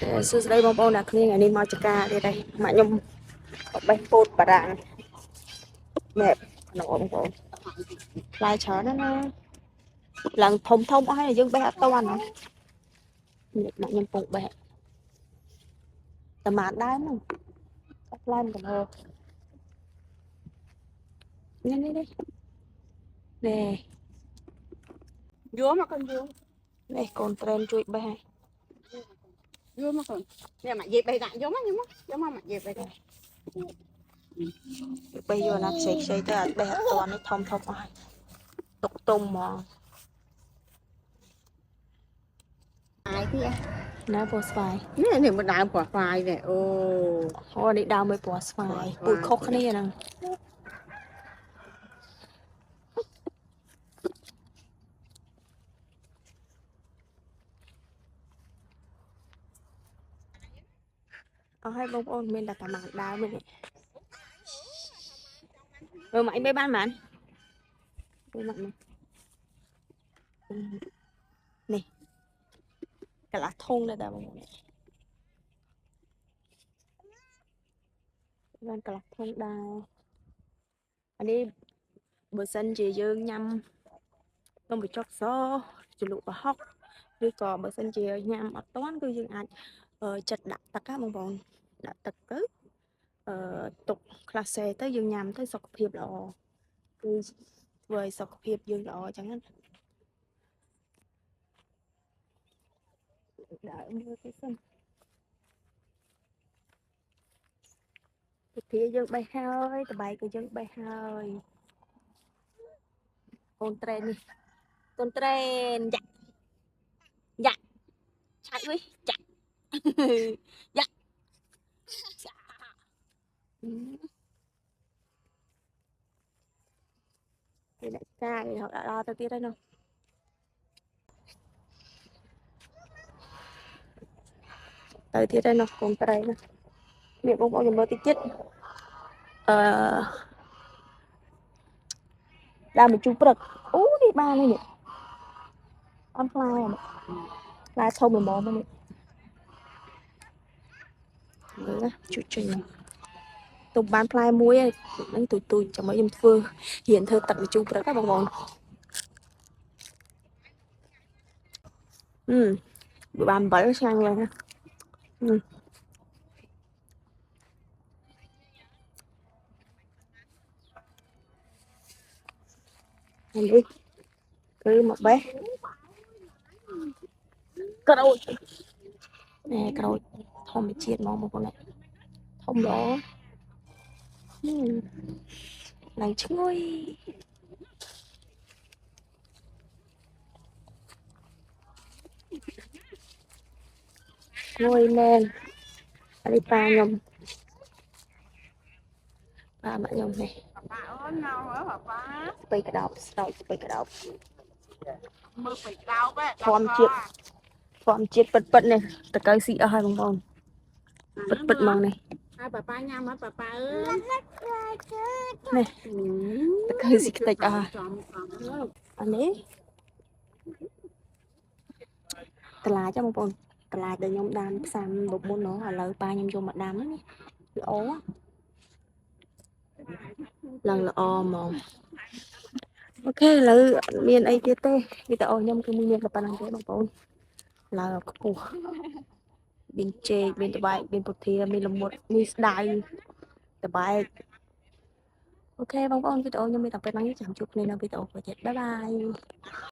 សួស្តីបងប្អូនអ្នកគ្នាថ្ងៃនេះមកចកាទៀតហើយម៉ាក់ខ្ញុំបេះពោតបារាំងម៉ែក្នុងបងប្អូនផ្លែច្រើនណាស់ឡើងធំអស់ហើយយើងបេះអត់តាន់ម៉ាក់ខ្ញុំពងបេះតែម៉ានដែរហ្នឹងអត់ឡើងកំហុសនេះយកមកកូនយកនេះកូនត្រេនជួយបេះហើយយកមកកូននេះមកនិយាយបេះដាក់យកមកមកនិយាយបេះដាក់បេះយកណាខ្ចីទៅអត់បេះអត់តាន់នេះធំអស់ហើយទុកទុំហ្មងអាយទីណាពណ៌ស្វាយនេះមកដើមព្រោះស្វាយនេះអូនេះដើមមួយពណ៌ស្វាយពូជខុសគ្នាហ្នឹងអស់ហើយបងប្អូនមានតែប្រហែលដើមនេះម៉ាក់បេះបានប៉ុន្មាននេះកន្លះធុងដែរបងប្អូនបានកន្លះធុងដែរអានេះបើសិនជាយើងញ៉ាំនំបញ្ចុកសជ្រលក់ប្រហុកឬក៏បើសិនជាញ៉ាំអត់តាន់គឺយើងអាចចិត្តដាក់ទឹកណាបងប្អូនដាក់ទឹកទៅទុកខ្លះសេទៅយើងញ៉ាំទៅសុខភាពល្អគឺធ្វើឲ្យសុខភាពយើងល្អអញ្ចឹងណាដើរមើលទៅសិនពីយើងបេះហើយតបែកក៏យើងបេះហើយកូនត្រេននេះកូនត្រេនយ៉ាឆាច់វិញចាក់យ៉ាគេដាក់ចាគេហៅដល់ទៅទៀតហើយនោះទៅទៀតហើយនោះកូនត្រេនណាមានបងប្អូនមើលតិចទៀតដើមបញ្ជូរព្រឹកអូនេះបានហើយនេះអត់ផ្លែធំល្មមនេះមើលណាជួយចេញទុំបានផ្លែមួយហ្នឹងទូចចាំមកខ្ញុំធ្វើរៀនធ្វើទឹកបញ្ជូរព្រឹកណាបងប្អូនបានអំបិលឆ្ងាញ់ឡើងណានេះគឺមកបេះក្រូចនេះក្រូចធម្មជាតិហ្មងបងប្អូនធំល្អឡើងឈ្ងុយឈ្ងុយមែនអានេះប៉ាខ្ញុំប៉ាម៉ាក់ខ្ញុំនេះប៉ាអូនមកហ៎ប៉ាស្ពៃក្តោបស្ពៃក្តោបមើលស្ពៃក្តោបធម្មជាតិពិតនេះតកៅស៊ីអស់ហើយបងប្អូនពិតហ្មងនេះហើយប៉ាញ៉ាំអត់ប៉ាអើយនេះតកៅស៊ីខ្ទេចអស់អានេះតឡាចបងប្អូនតឡាចដែលខ្ញុំដាំផ្សាំមុននោះឥឡូវប៉ាខ្ញុំយកមកដាំនេះល្អឡើងល្អហ្មងអូខេឥឡូវមានអីទៀតទេវីដេអូខ្ញុំគឺមានតែប៉ុណ្្នឹងទេបងប្អូនឡើងខ្ពស់មានចេកមានត្បែកមានពុធាមានល្មុតមានស្ដៅត្បែកអូខេបងប្អូនវីដេអូខ្ញុំមានតែប៉ុណ្្នឹងចាំជួបគ្នានៅវីដេអូទៀតបាយបាយ